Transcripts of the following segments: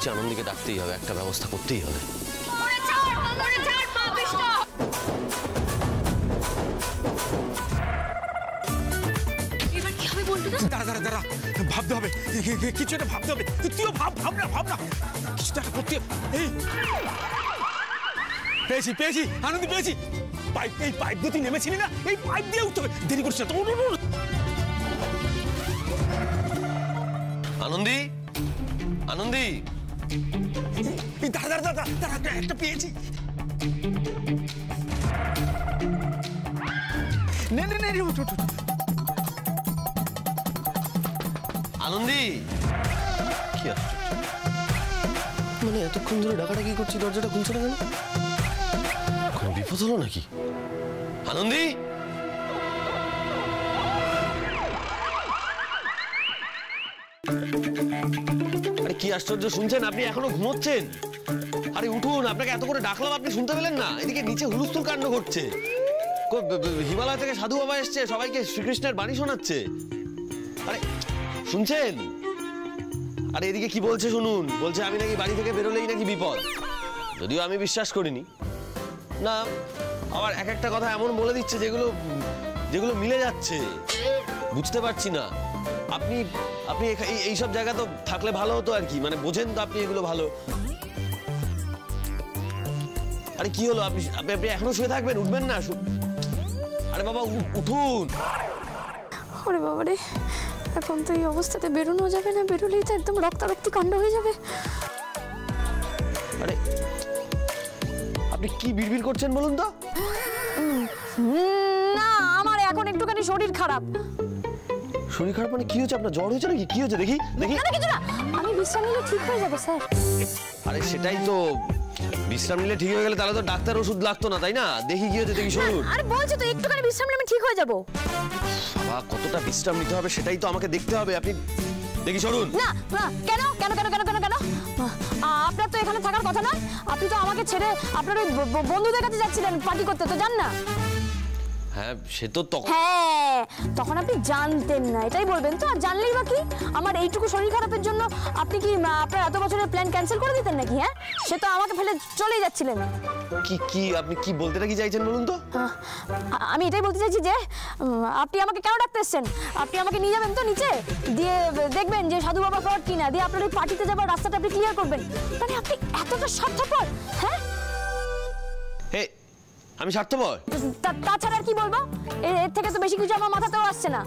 করছি, আনন্দীকে ডাকতেই হবে, একটা ব্যবস্থা করতেই হবে। দাঁড়া, ভাবতে হবে, কিছু একটা ভাবতে হবে। তুইও ভাব না, কিছু একটা করতে হবে। পেয়েছি আনন্দী, পেয়েছি। এই পাইপ দিয়ে তুই নেমেছিলি না, এই পাইপ দিয়ে উঠতে হবে। দেরি করছিস না তো। আনন্দী, দাঁড়া, একটা পেয়েছি। নে আনন্দী, কি আশ্চর্য, মানে এতক্ষণ ধরে ডাকাডাকি করছি, দরজাটা খুলছে না কেন? কোনো বিপদ হলো নাকি? আনন্দী, আরে কি আশ্চর্য, শুনছেন? আপনি এখনো ঘুমোচ্ছেন? আরে উঠুন, আপনাকে এত করে ডাকলাম, আপনি শুনতে পেলেন না? এদিকে নিচে হুলস্থুল কাণ্ড ঘটছে। হিমালয় থেকে সাধু বাবা এসছে, সবাইকে শ্রীকৃষ্ণের বাণী শোনাচ্ছে। আরে শুনছেন? আরে এদিকে কি বলছে শুনুন, বলছে আমি নাকি বাড়ি থেকে বেরোলেই নাকি বিপদ। যদিও আমি বিশ্বাস করিনি না, আবার এক একটা কথা এমন বলে দিচ্ছে যেগুলো মিলে যাচ্ছে, বুঝতে পারছি না। আপনি এইসব জায়গা তো থাকলে ভালো হতো আর কি, মানে বোঝেন তো আপনি এগুলো ভালো। আরে কি হলো, আপনি এখনো শুয়ে থাকবেন? উঠবেন না? আরে বাবা উঠুন। ওরে বাবা রে, এখন তো এই অবস্থাতে বেরোনো যাবে না, বেরোলেই তো একদম রক্তারক্তি কাণ্ড হয়ে যাবে। আরে আপনি কি বিড়বিড় করছেন বলুন তো? না, আমার এখন একটুখানি শরীর খারাপ। শরীর খারাপ মানে কি হয়েছে আপনার? জ্বর হয়েছে নাকি? কি হয়েছে দেখি? না কিছু না, আমি বিশ্রাম নিলে ঠিক হয়ে যাবে স্যার। আরে সেটাই তো, বিশ্রাম নিলে ঠিক হয়ে গেলে তাহলে তো ডাক্তার ওষুধ লাগতো না, তাই না? দেখি কি হয়েছে, দেখি শুনুন। আরে বলছি তো একটুখানি বিশ্রাম নিলে আমি ঠিক হয়ে যাবো। বাবা কতটা বিশ্রাম নিতে হবে সেটাই তো আমাকে দেখতে হবে। আপনি দেখি সরুন। না কেন আপনার তো এখানে থাকার কথা নয়। আপনি তো আমাকে ছেড়ে আপনার ওই বন্ধুদের কাছে যাচ্ছিলেন পার্টি করতে, তো যান না? হ্যাঁ সে তো তখন আপনি জানতেন না, এটাই বলবেন তো। আর জানলেই বা কি, আমার এইটুকু শরীর খারাপের জন্য আপনি কি আপনার এত বছরের প্ল্যান ক্যান্সেল করে দিতেন নাকি? হ্যাঁ, সে তো আমাকে ফেলে চলেই যাচ্ছিলেন। কি আপনি কি বলতে কি চাইছেন বলুন তো? আমি এটাই বলতে চাইছি যে আপনি আমাকে কেন ডাকতে এসছেন? আপনি আমাকে নিয়ে যাবেন তো নিচে, দিয়ে দেখবেন যে সাধু বাবা ফ্রড কিনা, দিয়ে আপনার ওই পার্টিতে যাবার রাস্তাটা আপনি ক্লিয়ার করবেন। মানে আপনি এতটা স্বার্থপর? হ্যাঁ, আমি স্বার্থপর? তাছাড়া আর কি বলবো? এর থেকে তো বেশি কিছু আমার মাথাতেও আসছে না।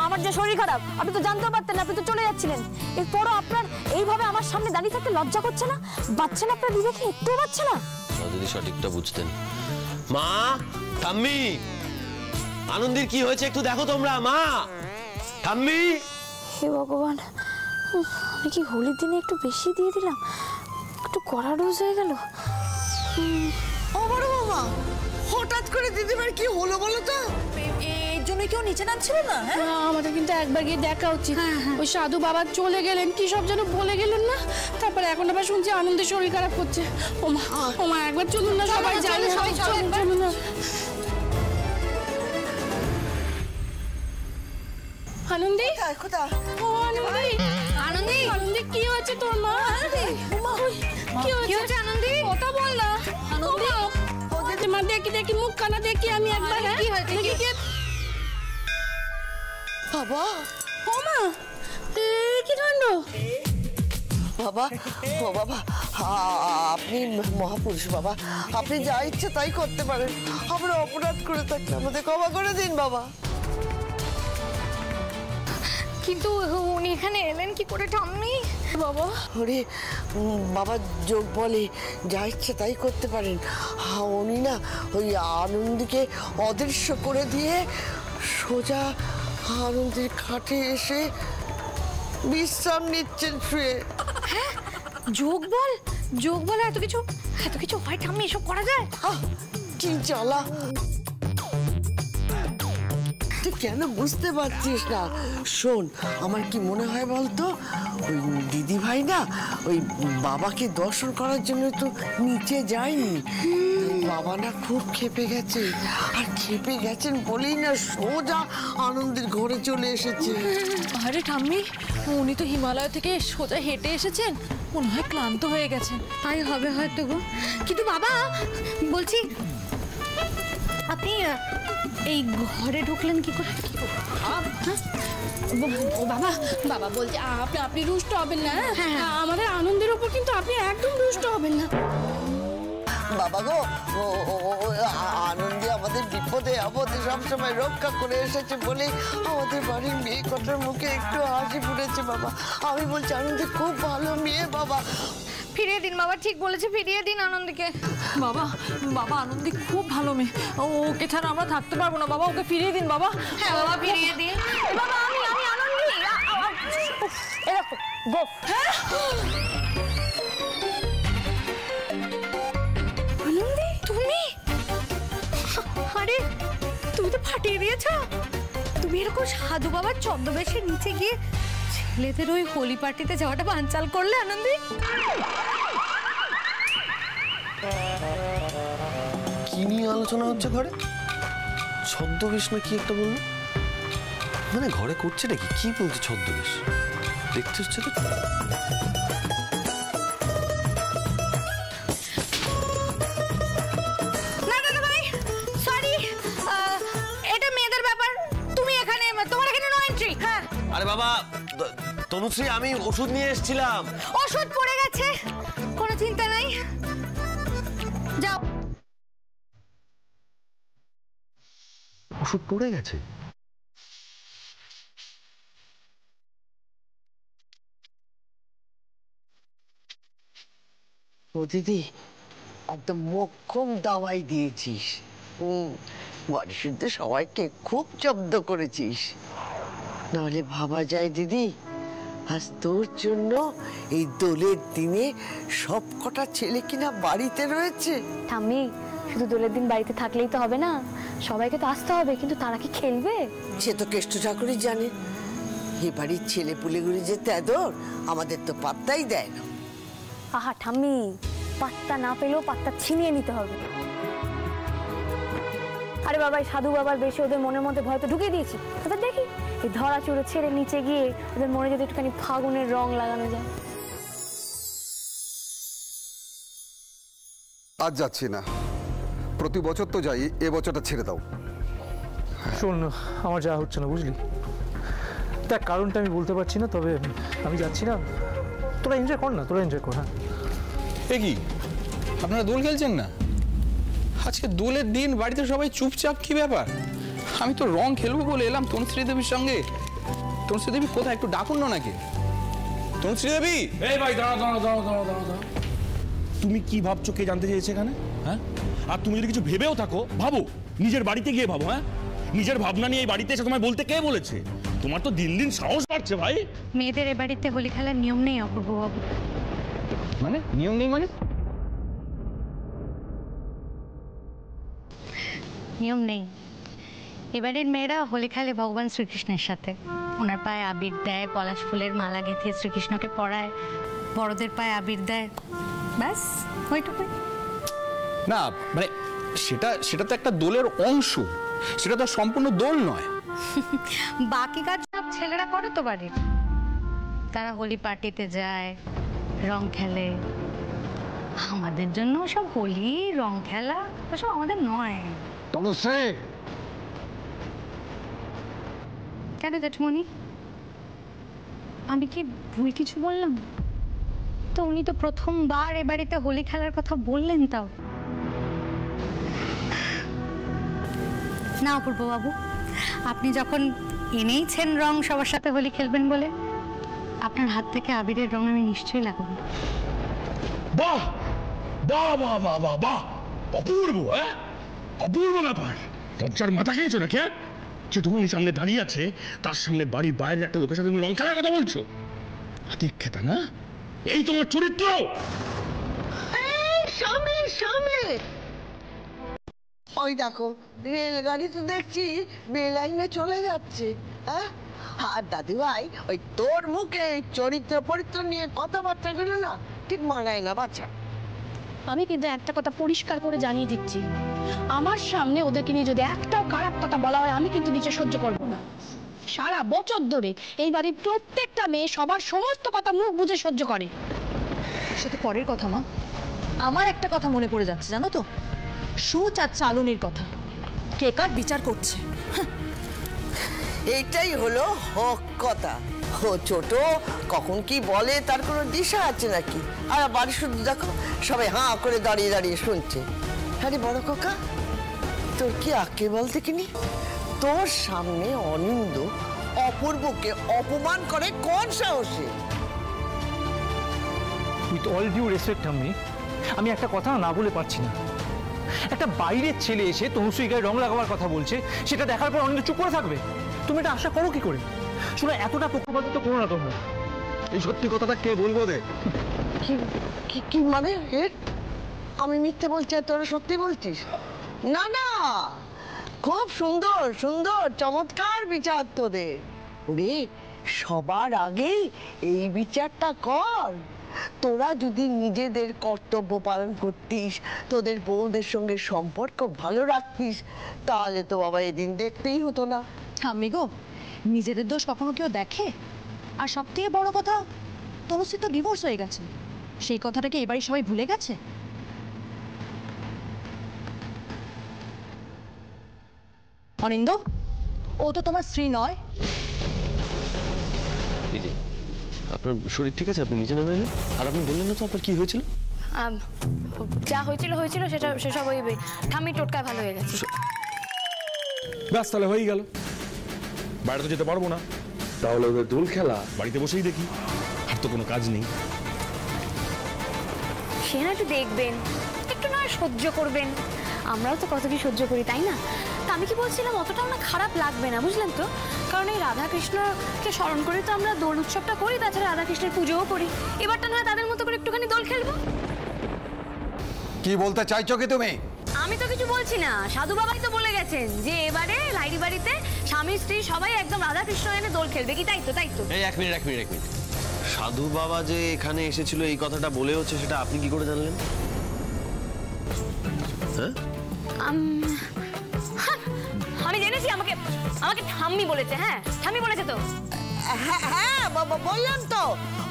আমার যে শরীর খারাপ আপনি তো জানতেও পারতেন না, আপনি তো চলে যাচ্ছিলেন। এরপরও আপনার এইভাবে আমার সামনে দাঁড়িয়ে থাকতে লজ্জা করছে না? বাচ্চা না আপনার বিবেকে একটুও বাচ্চা না? যদি সঠিকটা বুঝতেন। মা, ঠাম্মি, আনন্দীর কি হয়েছে একটু দেখো তোমরা। মা, ঠাম্মি। হে ভগবান, আমি কি হোলির দিনে একটু বেশি দিয়ে দিলাম? একটু কড়া ডোজ হয়ে গেল। ও বড় বাবা, হঠাৎ করে দিদিমার কি হলো বলো তো? এর জন্য কেউ নিচে নামছিল না? আমাদের কিন্তু একবার গিয়ে দেখা উচিত। ওই সাধু বাবা চলে গেলেন, কি সব যেন বলে গেলেন না? তারপরে এখন আবার শুনছি আনন্দের শরীর খারাপ করছে। ওমা একবার চলুন না, সবাই যাই, চলুন না। আনন্দী, ও আনন্দী, কি হয়েছে তোর? মা, কি হয়েছে আনন্দী? কথা বল না। মা দেখি মুখ কানা দেখি আমি একবার। কি হয়েছে? বাবা, ও মা, কি কাণ্ড? বাবা, ও বাবা, আপনি মহাপুরুষ বাবা, আপনি যা ইচ্ছে তাই করতে পারেন। আমরা অপরাধ করে থাকলে আমাদের ক্ষমা করে দিন বাবা। কিন্তু উনি এখানে এলেন কি করে ঠাম্মি? বাবা, ওরে বাবা, যোগ বলে যা ইচ্ছে তাই করতে পারেন। উনি না ওই আনন্দীকে অদৃশ্য করে দিয়ে সোজা আনন্দের খাটে এসে বিশ্রাম নিচ্ছেন শুয়ে। হ্যাঁ, যোগ বল এত কিছু হয় ঠাম্মি? এসব করা যায়? কি জ্বালা, তুই কেন বুঝতে পারছিস না? শোন, আমার কি মনে হয় বলতো, ওই দিদি ভাই না ওই বাবাকে দর্শন করার জন্য তো নিচে যায়নি। বাবা না খুব ক্ষেপে গেছে, আর ক্ষেপে গেছেন বলেই না সোজা আনন্দের ঘরে চলে এসেছে। আরে ঠাম্মি, উনি তো হিমালয় থেকে সোজা হেঁটে এসেছেন, মনে হয় ক্লান্ত হয়ে গেছে। তাই হবে হয়তো গো। কিন্তু বাবা বলছি, আপনি এই ঘরে ঢুকলেন কি করে? ও বাবা, বাবা বলছে আপনি রুষ্ট হবেন না। আমাদের আনন্দের উপর কিন্তু আপনি একদম রুষ্ট হবেন না। বাবা গো, আনন্দে আমাদের বিপদে আপদে সবসময় রক্ষা করে এসেছে বলে আমাদের বাড়ির মেয়ে কটার মুখে একটু হাসি ফুটেছে বাবা। আমি বলছি আনন্দে খুব ভালো মেয়ে বাবা। ফিরিয়ে দিন বাবা, ঠিক বলেছে, ফিরিয়ে দিন আনন্দকে। বাবা, বাবা আনন্দী খুব ভালো মেয়ে, ওকে ছাড়া আমরা থাকতে পারবো না বাবা, ওকে ফিরিয়ে দিন বাবা। হ্যাঁ বাবা, ফিরিয়ে দিন বাবা। আমি আনন্দী, এরকম গোফ। আনন্দী, তুমি? আরে তুমি তো ফাটিয়ে দিয়েছ। তুমি এরকম সাধু বাবার ছদ্মবেশের নিচে গিয়ে ছেলেদের ওই হোলি পার্টিতে যাওয়াটা বানচাল করলে আনন্দী। কি নিয়ে আলোচনা হচ্ছে ঘরে? ছদ্মবেশ না কি একটা বললো? মানে ঘরে করছে নাকি? কি বলছে ছদ্মবেশ? দেখতে হচ্ছে তো। না দাদা ভাই, সরি, এটা মেয়েদের ব্যাপার। তুমি এখানে, তোমার এখানে নো এন্ট্রি। হ্যাঁ। আরে বাবা তনুশ্রী, আমি ওষুধ নিয়ে এসেছিলাম। ওষুধ পড়ে গেছে, কোনো চিন্তা নাই, যাও। ওষুধ পড়ে গেছে? ও দিদি, একদম মোক্ষম দাওয়াই দিয়েছিস। বাড়ি শুদ্ধ সবাইকে খুব জব্দ করেছিস। নাহলে ভাবা যায় দিদি, আজ তোর জন্য এই দোলের দিনে সব কটা ছেলে কিনা বাড়িতে রয়েছে। ঠাম্মি, শুধু দোলের দিন বাড়িতে থাকলেই তো হবে না, সবাইকে তো আসতে হবে। কিন্তু তারা কি খেলবে? সে তো কেষ্ট ঠাকুরই জানে। এ বাড়ির ছেলে পুলেগুলি যে তেদর, আমাদের তো পাত্তাই দেয় না। আহা ঠাম্মি, পাত্তা না পেলেও পাত্তা ছিনিয়ে নিতে হবে। আরে বাবা, সাধু বাবার বেশি ওদের মনের মধ্যে ভয় তো ঢুকিয়ে দিয়েছি। ওদের দেখি এই ধরা চুড়ে ছেড়ে নিচে গিয়ে ওদের মনে যদি একটুখানি ফাগুনের রং লাগানো যায়। আজ যাচ্ছি না, প্রতি বছর তো যাই, এ বছরটা ছেড়ে দাও। শোন, আমার যা হচ্ছে না বুঝলি, তার কারণটা আমি বলতে পারছি না, তবে আমি যাচ্ছি না। তোরা এনজয় কর না, তোরা এনজয় কর। হ্যাঁ, এ কি আপনারা দোল খেলছেন না? আজকে দোলের দিন, বাড়িতে সবাই চুপচাপ, কি ব্যাপার? আমি তো রং খেলবো বলে এলাম তনুশ্রী দেবীর সঙ্গে। তনুশ্রী দেবী কোথায়, একটু ডাকুন না নাকি? তনুশ্রী দেবী! এই ভাই, দাঁড়াও দাঁড়াও দাঁড়াও দাঁড়াও দাঁড়াও দাঁড়াও। তুমি কি ভাবছো কে জানতে চেয়েছে এখানে? হ্যাঁ, আর তুমি যদি কিছু ভেবেও থাকো, ভাবো, নিজের বাড়িতে গিয়ে ভাবো। হ্যাঁ, নিজের ভাবনা নিয়ে এই বাড়িতে এসে তোমায় বলতে কে বলেছে? তোমার তো দিন দিন সাহস বাড়ছে ভাই। মেয়েদের এ বাড়িতে হোলি খেলার নিয়ম নেই অপূর্ব বাবু। মানে নিয়ম নেই মানে? নিয়ম নেই। এবারের মেয়েরা হোলি খেলে ভগবান শ্রীকৃষ্ণের সাথে। ওনার পায়ে আবির দেয়, পলাশ ফুলের মালা গেঁথে শ্রীকৃষ্ণকে পরায়, বড়দের পায়ে আবির দেয়, ব্যাস ওইটুকুই। না মানে সেটা তো একটা দোলের অংশ, সেটা তো সম্পূর্ণ দোল নয়। বাকি কাজ সব ছেলেরা করে তো বাড়ির। তারা হোলি পার্টিতে যায়, রং খেলে। আমাদের জন্য সব হোলি, রং খেলা ওসব আমাদের নয়। কেন জেঠমণি, আমি কি ভুল কিছু বললাম? তো উনি তো প্রথমবার এ বাড়িতে হোলি খেলার কথা বললেন, তাও না অপূর্ব বাবু, আপনি যখন এনেইছেন রং সবার সাথে হোলি খেলবেন বলে, আপনার হাত থেকে আবিরের রং আমি নিশ্চয়ই লাগাবো। বাহ বাহ বাহ বাহ বাহ বাহ, অপূর্ব। হ্যাঁ, অপূর্ব ব্যাপার। লজ্জার মাথা খেয়েছো নাকি? যে তোমার সামনে দাঁড়িয়ে আছে, তার সামনে বাড়ির বাইরের একটা লোকের সাথে তুমি রং খেলার কথা বলছো? আতিক্ষেতা না, এই তোমার চরিত্র। স্বামী স্বামী, ওই দেখো রেলগাড়ি তো দেখছি বেলাইনে চলে যাচ্ছে। হ্যাঁ, আর দাদু ভাই, ওই তোর মুখে চরিত্র পরিত্র নিয়ে কথাবার্তা গুলো না ঠিক মানায় না বাচ্চা। আমি কিন্তু একটা কথা পরিষ্কার করে জানিয়ে দিচ্ছি, আমার সামনে ওদেরকে নিয়ে যদি একটাও খারাপ কথা বলা হয়, আমি কিন্তু নিচে সহ্য করবো না। সারা বছর ধরে এই বাড়ির প্রত্যেকটা মেয়ে সবার সমস্ত কথা মুখ বুঝে সহ্য করে। সেটা পরের কথা মা। আমার একটা কথা মনে পড়ে যাচ্ছে জানো তো, সুচ আর চালনির কথা। কে কার বিচার করছে? এইটাই হলো হক কথা। ও ছোট, কখন কি বলে তার কোনো দিশা আছে নাকি? আর বাড়ি শুধু দেখো সবাই হাঁ করে দাঁড়িয়ে দাঁড়িয়ে শুনছে। আরে বড় কাকা, তোর কি আঁকে বলতে কিনি? তোর সামনে অনিন্দ অপূর্বকে অপমান করে কোন সাহসে? উইথ অল ডিউ রেসপেক্ট আমি একটা কথা না বলে পারছি না। একটা বাইরের ছেলে এসে তনুশ্রী গায়ে রং লাগাবার কথা বলছে, সেটা দেখার পর অনিন্দ চুপ করে থাকবে? তুমি এটা আশা করো কি করে? শোনো, এতটা পক্ষপাতিত্ব করো না তোমরা। এই সত্যি কথাটা কে বলবো দে? কি মানে? আমি মিথ্যে বলছি আর তোরা সত্যি বলছিস? না না, খুব সুন্দর সুন্দর চমৎকার বিচার তোদের। রে, সবার আগে এই বিচারটা কর। তোরা যদি নিজেদের কর্তব্য পালন করতিস, তোদের বউদের সঙ্গে সম্পর্ক ভালো রাখতিস, তাহলে তো বাবা এদিন দেখতেই হতো না। আমি গো, নিজেদের দোষ কখনো কেউ দেখে? আর সব থেকে বড় কথা, তনুশ্রী তো ডিভোর্স হয়ে গেছে। সেই কথাটাকে এবারই সবাই ভুলে গেছে। অনিন্দ, ও তো তোমার স্ত্রী নয়। এই যে, আপনার শরীর ঠিক আছে? আপনি নিচে নেমে এলেন। আর আপনি বললেন না তো আপনার কি হয়েছিল? যা হয়েছিল হয়েছিল, সেসব ওই ঠাম্মি টোটকায় ভালো হয়ে গেছে। ব্যাস, তাহলে হয়েই গেল। বাইরে তো যেতে পারবো না, তাহলে ওদের দোল খেলা বাড়িতে বসেই দেখি। আর তো কোনো কাজ নেই। সে না একটু দেখবেন, একটু না সহ্য করবেন। আমরাও তো কত কি সহ্য করি, তাই না? তা আমি কি বলছিলাম, অতটাও না খারাপ লাগবে না, বুঝলেন তো? কারণ এই রাধাকৃষ্ণকে স্মরণ করে তো আমরা দোল উৎসবটা করি, তাছাড়া রাধাকৃষ্ণের পুজোও করি। এবারটা না তাদের মতো করে একটুখানি দোল খেলবো। কি বলতে চাইছো কি তুমি? আমি তো কিছু বলছি না, সাধু বাবাই তো বলে গেছেন যে এবারে লাইরি বাড়িতে স্বামী স্ত্রী সবাই একদম রাধাকৃষ্ণ এনে দোল খেলবে। কি তাই তো? তাই তো? এই এক মিনিট। সাধু বাবা যে এখানে এসেছিল এই কথাটা বলে হচ্ছে, সেটা আপনি কি করে জানলেন? হ্যাঁ, আমি জেনেছি। আমাকে ঠাম্মি বলেছে। হ্যাঁ, ঠাম্মি বলেছে তো। হ্যাঁ বাবা, বললাম তো।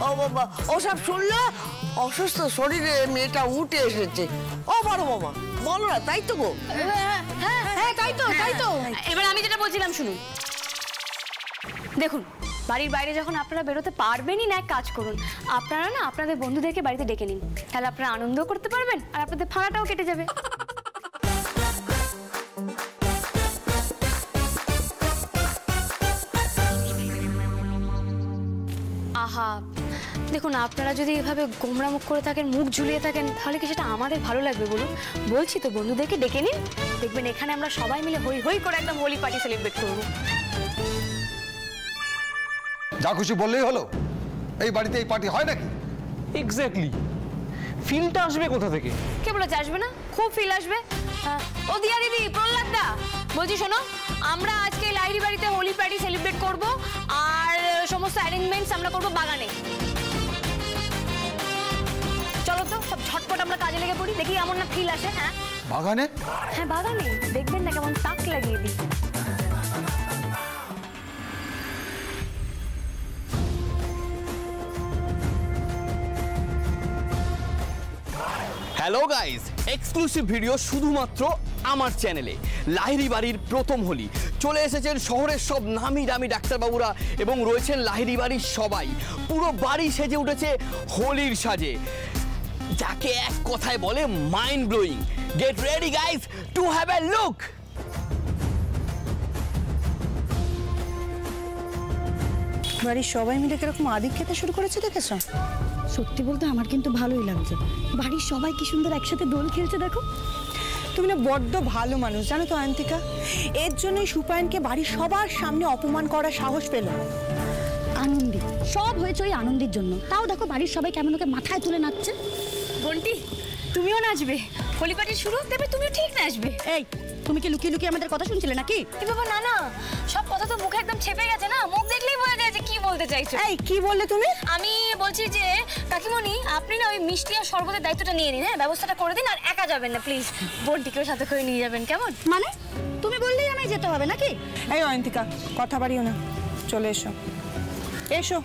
ও বাবা, ওসব শুনলো অসুস্থ শরীরে মেয়েটা উঠে এসেছে। ও বড় বাবা, বলো না, তাই তো গো? হ্যাঁ, তাই তো। এবার আমি যেটা বলছিলাম শুনুন। দেখুন, বাড়ির বাইরে যখন আপনারা বেরোতে পারবেনই না, এক কাজ করুন, আপনারা না আপনাদের বন্ধুদেরকে বাড়িতে ডেকে নিন। তাহলে আপনারা আনন্দ করতে পারবেন আর আপনাদের ফাঁড়াটাও কেটে যাবে। আহা, দেখুন, আপনারা যদি এভাবে গোমরা মুখ করে থাকেন, মুখ ঝুলিয়ে থাকেন, তাহলে কি সেটা আমাদের ভালো লাগবে বলুন? বলছি তো, বন্ধুদেরকে ডেকে নিন, দেখবেন এখানে আমরা সবাই মিলে হই হই করে একদম হোলি পার্টি সেলিব্রেট করবো। যা খুশি বললেই হলো? এই বাড়িতে এই পার্টি হয় নাকি? এক্স্যাক্টলি, ফিলটা আসবে কোথা থেকে? কে বলেছে আসবে না? খুব ফিল আসবে। ও দিয়া দিদি, প্রহ্লাদ দা, বলছি শোনো, আমরা আজকে লাইরি বাড়িতে হোলি পার্টি সেলিব্রেট করব, আর সমস্ত অ্যারেঞ্জমেন্টস আমরা করব বাগানে। চলো তো সব ঝটপট আমরা কাজে লেগে পড়ি, দেখি এমন না ফিল আসে। হ্যাঁ, বাগানে? হ্যাঁ বাগানে, দেখবেন না কেমন তাক লাগিয়ে দিই। হ্যালো গাইস, এক্সক্লুসিভ ভিডিও শুধুমাত্র আমার চ্যানেলে। লাহিড়ী বাড়ির প্রথম হোলি চলে এসেছেন শহরের সব নামি দামি ডাক্তারবাবুরা এবং রয়েছেন লাহিড়ী বাড়ির সবাই। পুরো বাড়ি সেজে উঠেছে হোলির সাজে, যাকে এক কথায় বলে mind blowing. Get ready guys to have a look. বাড়ির সবাই মিলে কিরকম আদিক খেতে শুরু করেছে দেখেছো? সত্যি বলতে আমার কিন্তু ভালোই লাগছে। বাড়ির সবাই কি সুন্দর একসাথে দোল খেলছে দেখো। তুমি না বড্ড ভালো মানুষ জানো তো আন্তিকা, এর জন্যই সুপায়নকে বাড়ির সবার সামনে অপমান করার সাহস পেল। আনন্দি সব হয়েছে ওই আনন্দের জন্য। তাও দেখো বাড়ির সবাই কেমন ওকে মাথায় তুলে নাচছে। বন্টি, তুমিও নাচবে? হোলি পার্টি শুরু হোক, তবে তুমিও ঠিক নাচবে। এই, তুমি কি লুকিয়ে লুকিয়ে আমাদের কথা শুনছিলে নাকি? এ বাবা, না না, সব কথা তো মুখে একদম ছেপে গেছে না, মুখ দেখলেই বোঝা যায় যে কি বলতে চাইছো। এই কি বললে তুমি? আমি বলছি যে কাকিমণি, আপনি না ওই মিষ্টি আর শরবতের দায়িত্বটা নিয়ে নিন। হ্যাঁ, ব্যবস্থাটা করে দিন, আর একা যাবেন না প্লিজ, বোনটিকেও সাথে করে নিয়ে যাবেন, কেমন? মানে তুমি বললেই আমায় যেতে হবে নাকি? এই অয়ন্তিকা, কথা বাড়িও না, চলে এসো। এসো।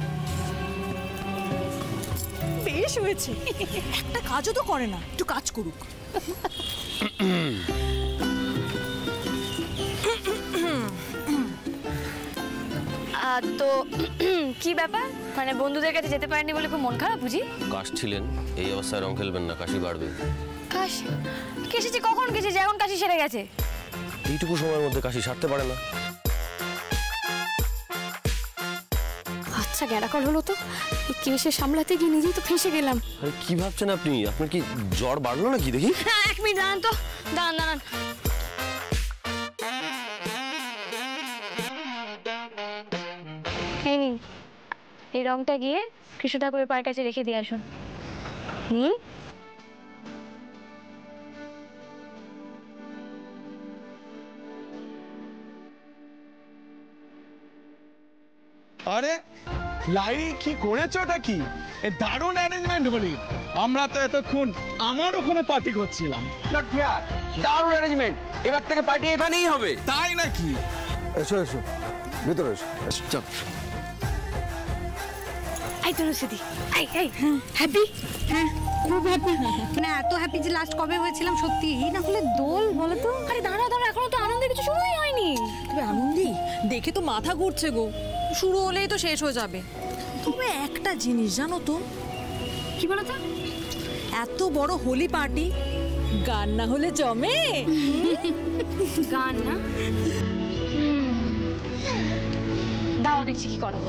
বেশ হয়েছে। একটা কাজও তো করে না, একটু কাজ করুক। তো কি ব্যাপার, মানে বন্ধুদের কাছে যেতে পারেনি বলে খুব মন খারাপ বুঝি? কাশছিলেন, এই অবস্থায় রং খেলবেন না, কাশি বাড়বে। কাশি কেসেছি? কখন কেসেছি? এখন কাশি সেরে গেছে। এইটুকু সময়ের মধ্যে কাশি সারতে পারে না। আচ্ছা গ্যাড়াকল হলো তো, কেসে সামলাতে গিয়ে নিজেই তো ফেঁসে গেলাম। আরে কি ভাবছেন আপনি? আপনার কি জ্বর বাড়লো নাকি দেখি? হ্যাঁ 1 মিনিট দাঁড়ান তো, দাঁড়ান। এই নিন, এই রংটা গিয়ে কৃষ্ণ ঠাকুরের পায়ের কাছে রেখে দিয়ে আসুন। আরে লাইরি কি করেছো ওটা কি? এ দারুণ অ্যারেঞ্জমেন্ট হলি। আমরা তো এতক্ষণ আমার ওখানে পার্টি করছিলাম। দারুণ অ্যারেঞ্জমেন্ট, এবার থেকে পার্টি এখানেই হবে। তাই নাকি? এসো এসো, ভিতরে এসো। চল। এই তো রসিদি, এই হ্যাপি? হ্যাঁ খুব হ্যাপি, মানে এত হ্যাপি যে লাস্ট কবে হয়েছিলাম সত্যি। না হলে দোল বলো তো। আরে দাঁড়া, এখনো তো আনন্দের কিছু শুরুই হয়নি। তবে আনন্দি দেখে তো মাথা ঘুরছে গো, শুরু হলেই তো শেষ হয়ে যাবে। তবে একটা জিনিস জানো তো? কি বলো তো? এত বড় হোলি পার্টি গান না হলে জমে? গান না? দাও দেখছি কি করো।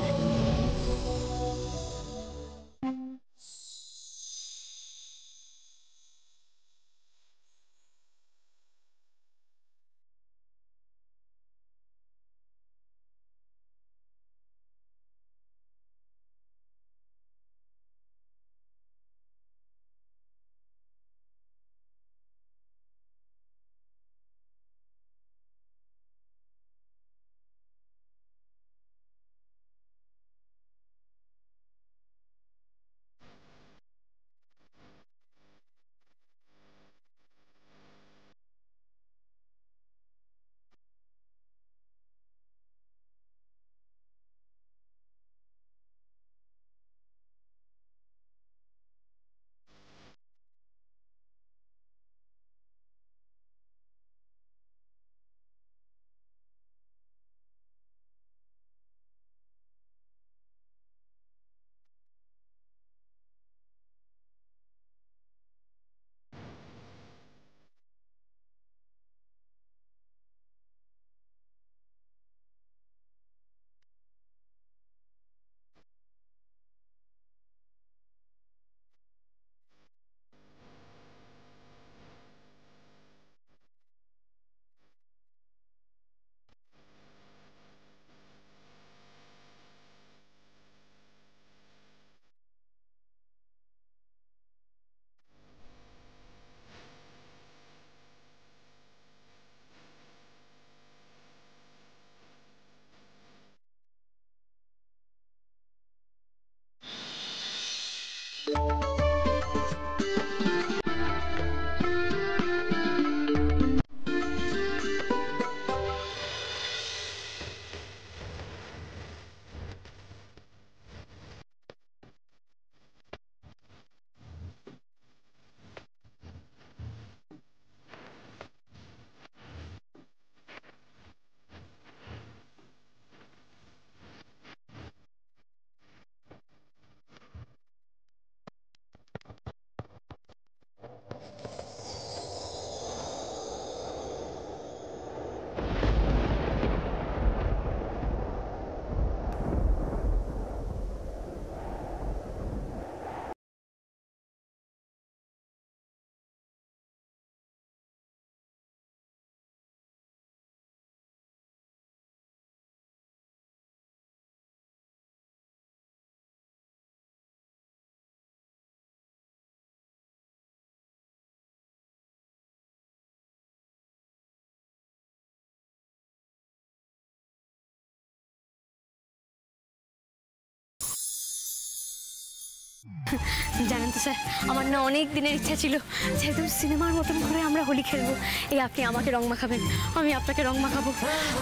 জানেন তো স্যার, আমার না অনেক দিনের ইচ্ছা ছিল যে একদম সিনেমার মতন করে আমরা হোলি খেলবো। এই আপনি আমাকে রং মাখাবেন, আমি আপনাকে রং মাখাবো,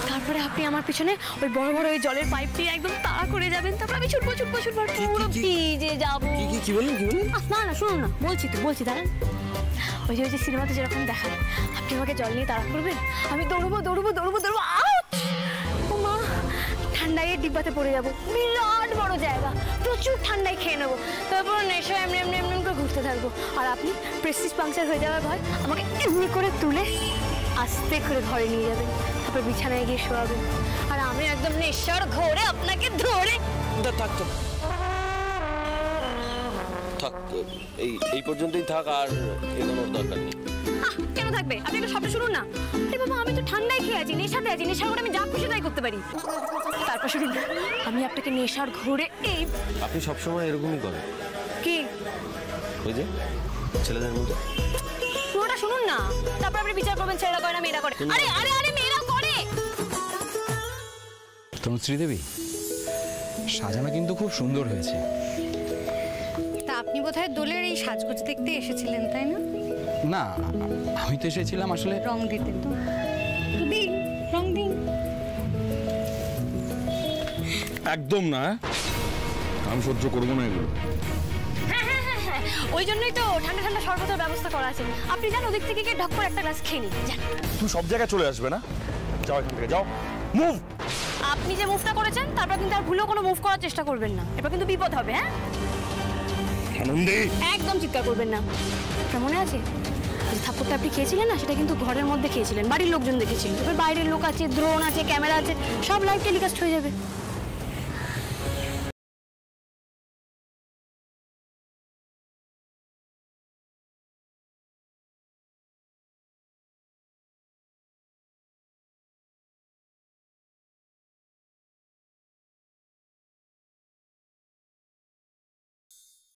তারপরে আপনি আমার পিছনে ওই বড় বড় ওই জলের পাইপ দিয়ে একদম তাড়া করে যাবেন, তারপর আমি ছুটবো ছুটবো ছুটবো পুরো ভিজে যাবো। কি বলেন না না শুনুন না, বলছি দাঁড়ান। ওই যে সিনেমাতে যেরকম দেখায়, আপনি আমাকে জল নিয়ে তাড়া করবেন, আমি দৌড়বো দৌড়বো দৌড়বো দৌড়বো, ও মা ঠান্ডায় ডিব্বাতে পড়ে যাবো, বিরাট বড় জায়গা, প্রচুর ঠান্ডায় খেয়ে নেবো, তারপর নেশা এমনি এমনি এমনি করে ঘুরতে থাকবো। আর আপনি প্রেস্টিজ পাংচার হয়ে যাওয়ার ভয় আমাকে এমনি করে তুলে আস্তে করে ঘরে নিয়ে যাবেন, তারপর বিছানায় গিয়ে শোয়াবেন, আর আমি একদম নেশার ঘরে আপনাকে ধরে। থাক এই পর্যন্তই থাক, আর এগোনোর দরকার নেই। কেন থাকবে? আপনি একটা শব্দ শুনুন না। আরে বাবা, আমি তো ঠান্ডায় খেয়ে আছি, নেশাতে আছি, নেশার ঘরে আমি যা খুশি তাই করতে পারি। তারপর শুনুন, আমি আপনাকে নেশার ঘরে এই আপনি সবসময় এরকমই করেন। কি ওই যে ছেলেদের মতো। পুরোটা শুনুন না, তারপর আপনি বিচার করবেন ছেলেরা করে না মেয়েরা করে। আরে আরে আরে মেয়েরা করে। তনুশ্রী দেবী, সাজানো কিন্তু খুব সুন্দর হয়েছে। তা আপনি বোধহয় দোলের এই সাজগোজ দেখতে এসেছিলেন, তাই না? না, আমি তো এসেছিলাম আসলে রং দিতে। তো দিন, রং দিন। একদম না, আমি সহ্য করবো না এগুলো। হ্যাঁ, ওই জন্যই তো ঠান্ডা ঠান্ডা শরবতের ব্যবস্থা করা আছে। আপনি যান ওদিক থেকে গিয়ে ঢক করে একটা গ্লাস খেয়ে নিন, যান। তুই সব জায়গায় চলে আসবে না, যাও এখান থেকে, যাও, মুভ। আপনি যে মুভটা করেছেন তারপর কিন্তু আর ভুলেও কোনো মুভ করার চেষ্টা করবেন না, এরপর কিন্তু বিপদ হবে। হ্যাঁ, আনন্দী, একদম চিৎকার করবেন না। আপনার মনে আছে যে থাপ্পড়টা আপনি খেয়েছিলেন না, সেটা কিন্তু ঘরের মধ্যে খেয়েছিলেন, বাড়ির লোকজন দেখেছিলেন। এবার বাইরের লোক আছে, ড্রোন আছে, ক্যামেরা আছে, সব লাইভ টেলিকাস্ট হয়ে যাবে।